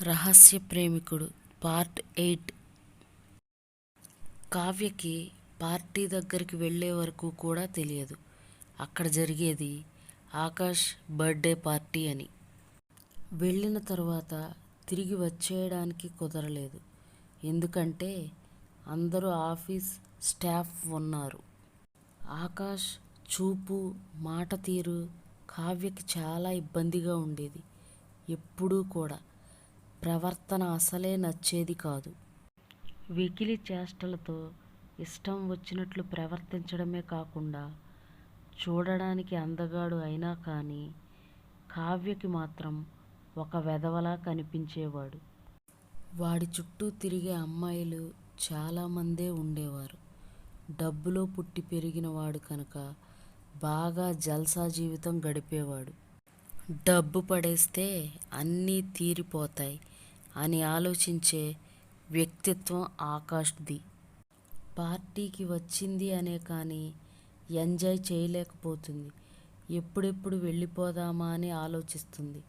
రహస్య ప్రేమికుడు part 8. కావ్యకి party దగ్గరికి వెళ్ళే వరకు కూడా తెలియదు అక్కడ జరిగేది ఆకాష్ బర్త్డే పార్టీ అని. వెళ్ళిన తర్వాత తిరిగి వచ్చేయడానికి కుదరలేదు. ఎందుకంటే అందరూ ఆఫీస్ స్టాఫ్ ఉన్నారు. ఆకాష్ చూపు, మాట తీరు కావ్యకి చాలా ఇబ్బందిగా ఉండేది. ఎప్పుడూ కూడా ప్రవర్తన అసలే నచ్చేది కాదు. వెకిలి చేష్టలతో ఇష్టం వచ్చినట్లు ప్రవర్తించడమే కాకుండా చూడడానికి అందగాడు అయినా కానీ కావ్యకి మాత్రం ఒక వెధవలా కనిపించేవాడు. వాడి చుట్టూ తిరిగే అమ్మాయిలు చాలామందే ఉండేవారు. డబ్బులో పుట్టి పెరిగిన వాడు కనుక బాగా జల్సా జీవితం గడిపేవాడు. డబ్బు పడేస్తే అన్నీ తీరిపోతాయి అని ఆలోచించే వ్యక్తిత్వం ఆకాష్ది. పార్టీకి వచ్చింది అనే కానీ ఎంజాయ్ చేయలేకపోతుంది. ఎప్పుడెప్పుడు వెళ్ళిపోదామా అని ఆలోచిస్తుంది.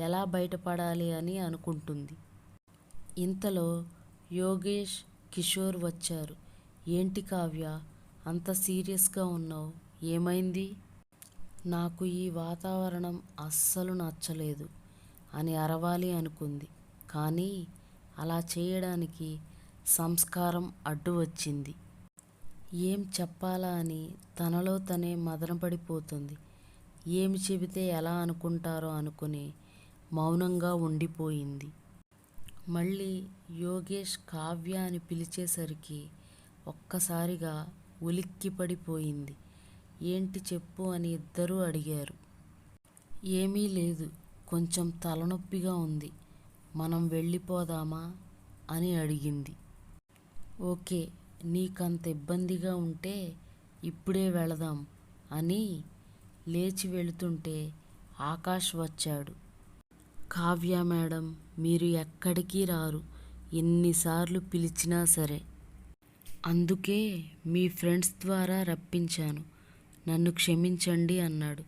ఎలా బయటపడాలి అని అనుకుంటుంది. ఇంతలో యోగేష్, కిషోర్ వచ్చారు. ఏంటి కావ్య, అంత సీరియస్గా ఉన్నావు, ఏమైంది? నాకు ఈ వాతావరణం అస్సలు నచ్చలేదు అని అరవాలి అనుకుంది. కానీ అలా చేయడానికి సంస్కారం అడ్డు వచ్చింది. ఏం చెప్పాలా అని తనలో తనే మదనపడిపోతుంది. ఏమి చెబితే ఎలా అనుకుంటారో అనుకుని మౌనంగా ఉండిపోయింది. మళ్ళీ యోగేష్ కావ్య అని పిలిచేసరికి ఒక్కసారిగా ఉలిక్కిపడిపోయింది. ఏంటి చెప్పు అని ఇద్దరూ అడిగారు. ఏమీ లేదు, కొంచెం తలనొప్పిగా ఉంది, మనం వెళ్ళిపోదామా అని అడిగింది. ఓకే, నీకంత ఇబ్బందిగా ఉంటే ఇప్పుడే వెళదాం అని లేచి వెళుతుంటే ఆకాష్ వచ్చాడు. కావ్య మేడం, మీరు ఎక్కడికి రారు, ఎన్నిసార్లు పిలిచినా సరే. అందుకే మీ ఫ్రెండ్స్ ద్వారా రప్పించాను, నన్ను క్షమించండి అన్నాడు.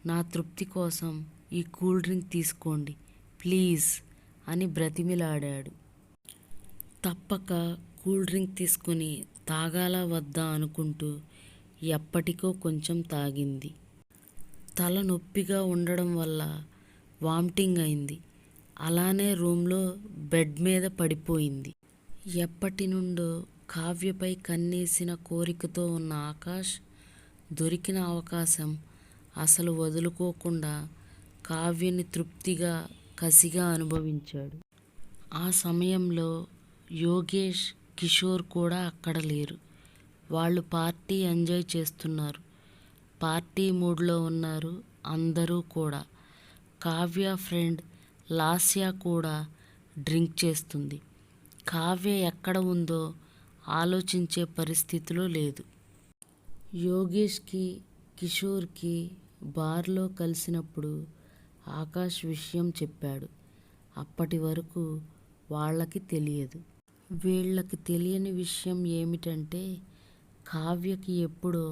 నా తృప్తి కోసం ఈ కూల్ డ్రింక్ తీసుకోండి ప్లీజ్ అని బ్రతిమిలాడాడు. తప్పక కూల్ డ్రింక్ తీసుకుని తాగాలా వద్దా అనుకుంటూ ఎప్పటికో కొంచెం తాగింది. తల నొప్పిగా ఉండడం వల్ల వామిటింగ్ అయింది. అలానే రూమ్లో బెడ్ మీద పడిపోయింది. ఎప్పటి నుండో కావ్యపై కన్నేసిన కోరికతో ఉన్న ఆకాష్ దొరికిన అవకాశం అసలు వదులుకోకుండా కావ్యని తృప్తిగా, కసిగా అనుభవించాడు. ఆ సమయంలో యోగేష్, కిషోర్ కూడా అక్కడ లేరు. వాళ్ళు పార్టీ ఎంజాయ్ చేస్తున్నారు. పార్టీ మూడ్లో ఉన్నారు అందరూ కూడా. కావ్య ఫ్రెండ్ లాస్య కూడా డ్రింక్ చేస్తుంది. కావ్య ఎక్కడ ఉందో ఆలోచించే పరిస్థితిలో లేదు. యోగేష్కి, కిషోర్కి బార్లో కలిసినప్పుడు ఆకాష్ విషయం చెప్పాడు. అప్పటి వరకు వాళ్ళకి తెలియదు. వీళ్ళకి తెలియని విషయం ఏమిటంటే కావ్యకి ఎప్పుడో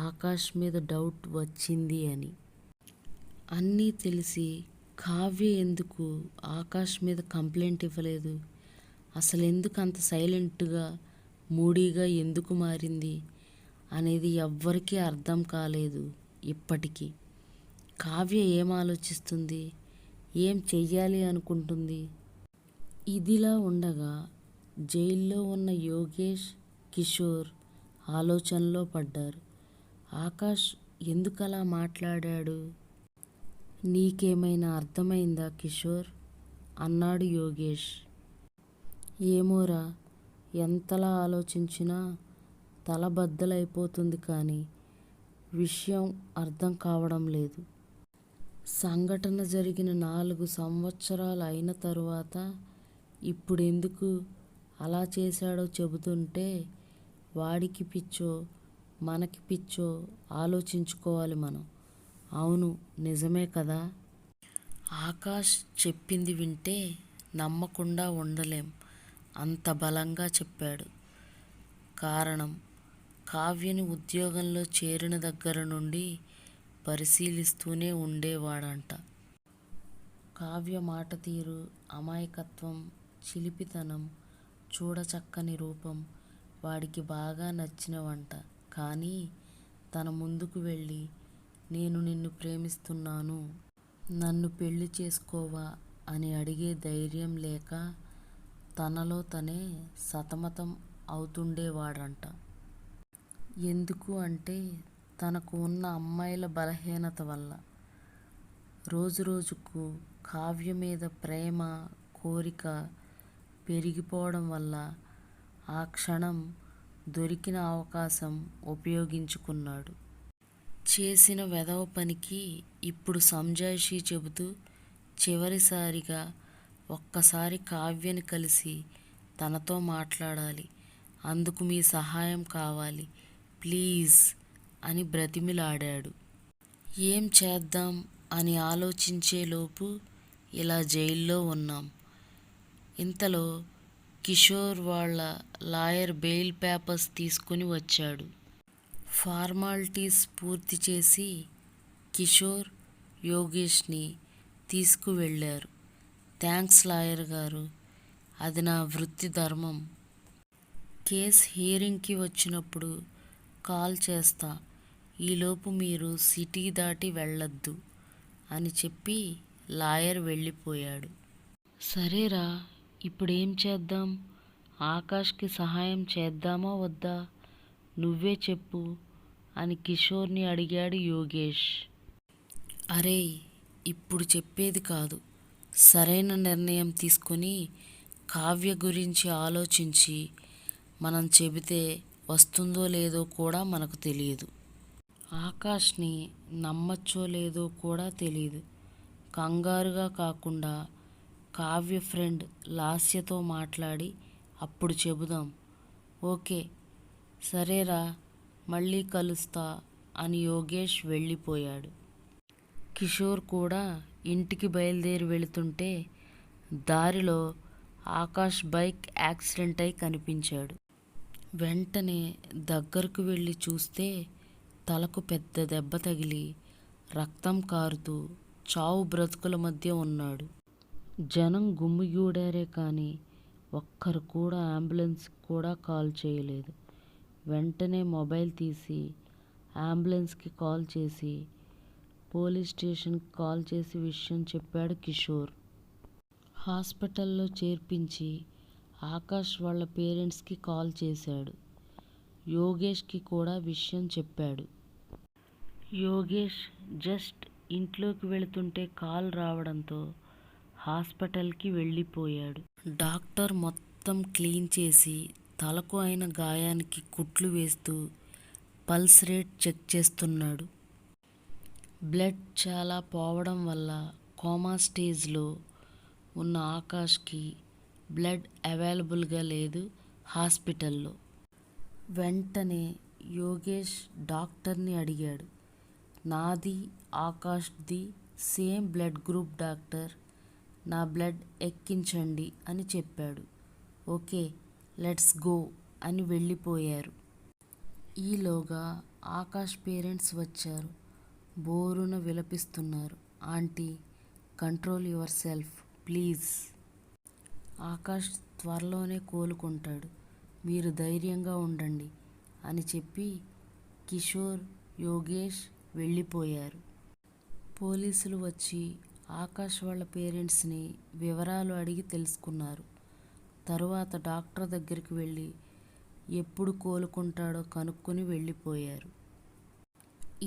ఆకాష్ మీద డౌట్ వచ్చింది అని. అన్నీ తెలిసి కావ్య ఎందుకు ఆకాష్ మీద కంప్లైంట్ ఇవ్వలేదు? అసలు ఎందుకు అంత సైలెంట్గా, మూడీగా ఎందుకు మారింది అనేది ఎవ్వరికీ అర్థం కాలేదు ఇప్పటికీ. కావ్య ఏం ఆలోచిస్తుంది, ఏం చెయ్యాలి అనుకుంటుంది? ఇదిలా ఉండగా జైల్లో ఉన్న యోగేష్, కిషోర్ ఆలోచనలో పడ్డారు. ఆకాష్ ఎందుకలా మాట్లాడాడు? నీకేమైనా అర్థమైందా కిషోర్ అన్నాడు యోగేష్. ఏమోరా, ఎంతలా ఆలోచించినా తల బద్దలైపోతుంది కానీ విషయం అర్థం కావడం లేదు. సంఘటన జరిగిన 4 సంవత్సరాలు అయిన తరువాత ఇప్పుడెందుకు అలా చేశాడో చెబుతుంటే వాడికి పిచ్చో మనకి పిచ్చో ఆలోచించుకోవాలి మనం. అవును, నిజమే కదా. ఆకాష్ చెప్పింది వింటే నమ్మకుండా ఉండలేం, అంత బలంగా చెప్పాడు. కారణం, కావ్యని ఉద్యోగంలో చేరిన దగ్గర నుండి పరిశీలిస్తూనే ఉండేవాడంట. కావ్య మాట తీరు, అమాయకత్వం, చిలిపితనం, చూడచక్కని రూపం వాడికి బాగా నచ్చినవంట. కానీ తన ముందుకు వెళ్ళి నేను నిన్ను ప్రేమిస్తున్నాను, నన్ను పెళ్లి చేసుకోవా అని అడిగే ధైర్యం లేక తనలో తనే సతమతం అవుతుండేవాడంట. ఎందుకు అంటే తనకు ఉన్న అమ్మాయిల బలహీనత వల్ల. రోజురోజుకు కావ్య మీద ప్రేమ, కోరిక పెరిగిపోవడం వల్ల ఆ క్షణం దొరికిన అవకాశం ఉపయోగించుకున్నాడు. చేసిన వెధవ పనికి ఇప్పుడు సంజాయిషీ చెబుతూ చివరిసారిగా ఒక్కసారి కావ్యని కలిసి తనతో మాట్లాడాలి, అందుకు మీ సహాయం కావాలి ప్లీజ్ అని బ్రతిమిలాడాడు. ఏం చేద్దాం అని ఆలోచించేలోపు ఇలా జైల్లో ఉన్నాం. ఇంతలో కిషోర్ వాళ్ళ లాయర్ బెయిల్ పేపర్స్ తీసుకుని వచ్చాడు. ఫార్మాలిటీస్ పూర్తి చేసి కిషోర్, యోగేష్ని తీసుకువెళ్ళారు. థ్యాంక్స్ లాయర్ గారు, అది నా వృత్తి ధర్మం. కేస్ హియరింగ్కి వచ్చినప్పుడు కాల్ చేస్తా, ఈలోపు మీరు సిటీ దాటి వెళ్ళొద్దు అని చెప్పి లాయర్ వెళ్ళిపోయాడు. సరేరా, ఇప్పుడేం చేద్దాం? ఆకాష్కి సహాయం చేద్దామా వద్దా? నువ్వే చెప్పు అని కిషోర్ని అడిగాడు యోగేష్. అరేయ్, ఇప్పుడు చెప్పేది కాదు, సరైన నిర్ణయం తీసుకొని కావ్య గురించి ఆలోచించి మనం చెబితే వస్తుందో లేదో కూడా మనకు తెలియదు. ఆకాష్ని నమ్మచ్చో లేదో కూడా తెలియదు. కంగారుగా కాకుండా కావ్య ఫ్రెండ్ లాస్యతో మాట్లాడి అప్పుడు చెబుదాం. ఓకే సరేరా, మళ్ళీ కలుస్తా అని యోగేష్ వెళ్ళిపోయాడు. కిషోర్ కూడా ఇంటికి బయలుదేరి వెళుతుంటే దారిలో ఆకాష్ బైక్ యాక్సిడెంట్ అయి కనిపించాడు. వెంటనే దగ్గరకు వెళ్ళి చూస్తే తలకు పెద్ద దెబ్బ తగిలి రక్తం కారుతూ చావు బ్రతుకుల మధ్య ఉన్నాడు. జనం గుమ్మిగూడారే కానీ ఒక్కరు కూడా అంబులెన్స్ కూడా కాల్ చేయలేదు. వెంటనే మొబైల్ తీసి అంబులెన్స్కి కాల్ చేసి పోలీస్ స్టేషన్కి కాల్ చేసి విషయం చెప్పాడు కిషోర్. హాస్పిటల్లో చేర్పించి ఆకాష్ వాళ్ళ పేరెంట్స్కి కాల్ చేశాడు. యోగేష్కి కూడా విషయం చెప్పాడు. యోగేష్ జస్ట్ ఇంట్లోకి వెళుతుంటే కాల్ రావడంతో హాస్పిటల్కి వెళ్ళిపోయాడు. డాక్టర్ మొత్తం క్లీన్ చేసి తలకు అయిన గాయానికి కుట్లు వేస్తూ పల్స్ రేట్ చెక్ చేస్తున్నాడు. బ్లడ్ చాలా పోవడం వల్ల కోమా స్టేజ్లో ఉన్న ఆకాష్కి బ్లడ్ అవైలబుల్గా లేదు హాస్పిటల్లో. వెంటనే యోగేష్ డాక్టర్ని అడిగాడు. నాది ఆకాష్ది సేమ్ బ్లడ్ గ్రూప్ డాక్టర్, నా బ్లడ్ ఎక్కించండి అని చెప్పాడు. ఓకే లెట్స్ గో అని వెళ్ళిపోయారు. ఈలోగా ఆకాష్ పేరెంట్స్ వచ్చారు. బోరున విలపిస్తున్నారు. Aunty, control yourself please. Akash త్వరలోనే కోలుకుంటాడు, మీరు ధైర్యంగా ఉండండి అని చెప్పి కిషోర్, యోగేష్ వెళ్ళిపోయారు. పోలీసులు వచ్చి ఆకాష్ వాళ్ళ పేరెంట్స్ని వివరాలు అడిగి తెలుసుకున్నారు. తరువాత డాక్టర్ దగ్గరికి వెళ్ళి ఎప్పుడు కోలుకుంటాడో కనుక్కొని వెళ్ళిపోయారు.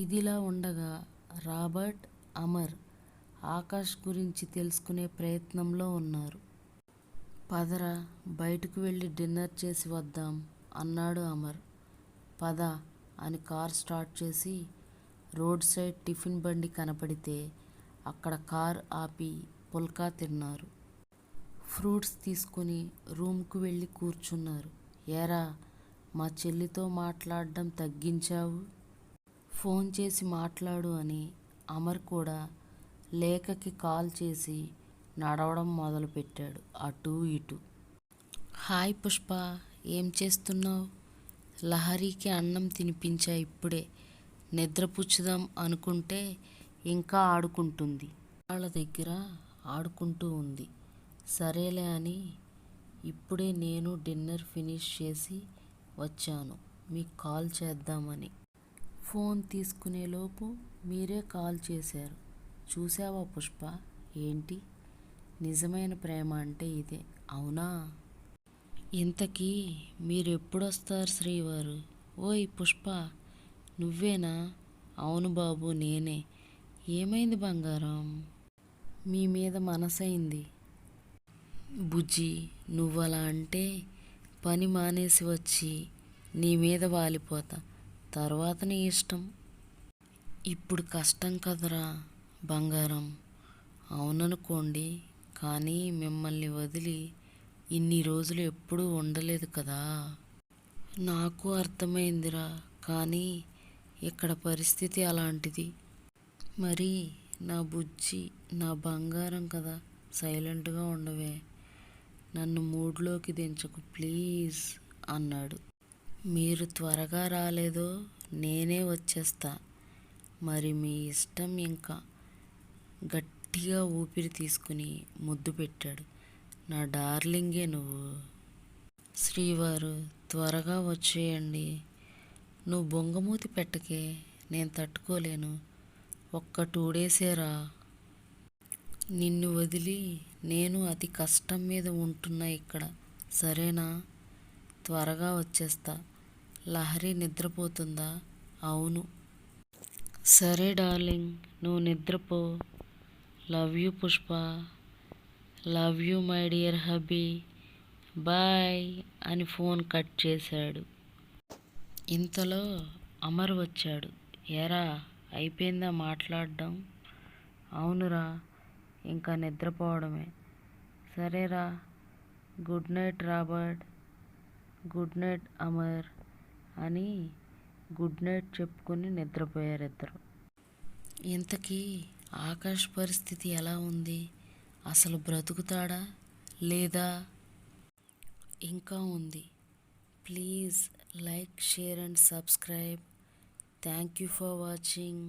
ఇదిలా ఉండగా రాబర్ట్, అమర్ ఆకాష్ గురించి తెలుసుకునే ప్రయత్నంలో ఉన్నారు. పదరా, బయటకు వెళ్ళి డిన్నర్ చేసి వద్దాం అన్నాడు అమర్. పద అని కార్ స్టార్ట్ చేసి రోడ్ సైడ్ టిఫిన్ బండి కనపడితే అక్కడ కార్ ఆపి పుల్కా తిన్నారు. ఫ్రూట్స్ తీసుకుని రూమ్కు వెళ్ళి కూర్చున్నారు. ఏరా, మా చెల్లితో మాట్లాడడం తగ్గించావు? ఫోన్ చేసి మాట్లాడు అని అమర్ కూడా లేఖకి కాల్ చేసి నడవడం మొదలుపెట్టాడు అటూ ఇటూ. హాయ్ పుష్ప, ఏం చేస్తున్నావు? లహరికి అన్నం తినిపించా ఇప్పుడే, నిద్రపుచ్చుదాం అనుకుంటే ఇంకా ఆడుకుంటుంది. వాళ్ళ దగ్గర ఆడుకుంటూ ఉంది. సరేలే అని ఇప్పుడే నేను డిన్నర్ ఫినిష్ చేసి వచ్చాను మీకు కాల్ చేద్దామని. ఫోన్ తీసుకునేలోపు మీరే కాల్ చేశారు. చూసావా పుష్ప, ఏంటి నిజమైన ప్రేమ అంటే ఇదే, అవునా? ఇంతకీ మీరెప్పుడొస్తారు శ్రీవారు? ఓయ్ పుష్ప, నువ్వేనా? అవును బాబు, నేనే. ఏమైంది బంగారం? మీ మీద మనసైంది. బుజ్జి, నువ్వలా అంటే పని మానేసి వచ్చి నీ మీద వాలిపోతా. తర్వాత నీ ఇష్టం. ఇప్పుడు కష్టం కదరా బంగారం. అవుననుకోండి, కానీ మిమ్మల్ని వదిలి ఇన్ని రోజులు ఎప్పుడూ ఉండలేదు కదా. నాకు అర్థమైందిరా, కానీ ఇక్కడ పరిస్థితి అలాంటిది. మరి నా బుజ్జి, నా బంగారం కదా, సైలెంట్గా ఉండవే. నన్ను మూడ్లోకి దించకు ప్లీజ్ అన్నాడు. మీరు త్వరగా రాలేదో నేనే వచ్చేస్తా. మరి మీ ఇష్టం ఇంకా. గట్టిగా ఊపిరి తీసుకుని ముద్దు పెట్టాడు. నా డార్లింగే నువ్వు. శ్రీవారు, త్వరగా వచ్చేయండి. నువ్వు బొంగమూతి పెట్టకే, నేను తట్టుకోలేను. ఒక్క 2 డేసేరా. నిన్ను వదిలి నేను అతి కష్టం మీద ఉంటున్నా ఇక్కడ, సరేనా? త్వరగా వచ్చేస్తా. లహరి నిద్రపోతుందా? అవును. సరే డార్లింగ్, నువ్వు నిద్రపో. Love you Pushpa. Love you my dear hubby. Bye అని ఫోన్ కట్ చేశాడు. ఇంతలో అమర్ వచ్చాడు. ఏరా, అయిపోయిందా మాట్లాడడం? అవునురా, ఇంకా నిద్రపోవడమే. సరేరా, good night Robert. Good night Amar అని గుడ్ నైట్ చెప్పుకొని నిద్రపోయారిద్దరు. ఇంతకీ ఆకాష్ పరిస్థితి ఎలా ఉంది? అసలు బ్రతుకుతాడా లేదా? ఇంకా ఉంది. Please like, share and subscribe. Thank you for watching.